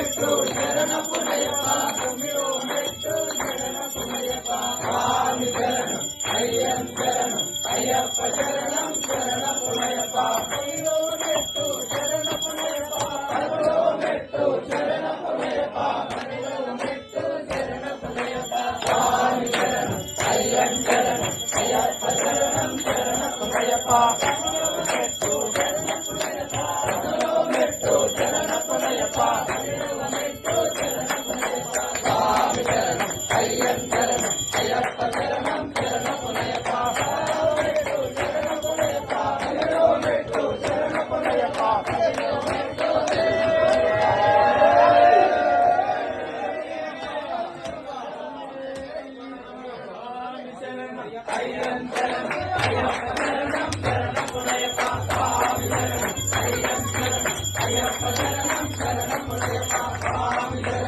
మెట్టు శరణ పునయప్ప తొమ్మిదో మెట్టు శరణ పునయప్ప స్వామి శరణం అయ్యం శరణం అయ్యప్ప శరణం శరణ పునయప్ప ఐదో మెట్టు శరణ పునయప్ప పదో మెట్టు శరణ పునయప్ప పన్నెండో మెట్టు శరణ పునయప్ప స్వామి శరణం అయ్యం శరణం అయ్యప్ప శరణం శరణ పునయప్ప పదో మెట్టు శరణ పునయప్ప పదో మెట్టు శరణ పునయప్ప పన్నెండో మెట్టు శరణ పునయప్ప స్వామి శరణం అయ్యం శరణం అయ్యప్ప శరణం శరణ పునయప్ప పదో మెట్టు శరణ పునయప్ప పన్నెండో మెట్టు శరణ పునయప్ప పన్నెండో మెట్టు అయ్యం శరణం అయ్యప్ప శరణం శరణ పునయప్ప స్వామి శరణం అయ్యం శరణం అయ్యప్ప శరణం శరణ పునయప్ప స్వామి శరణం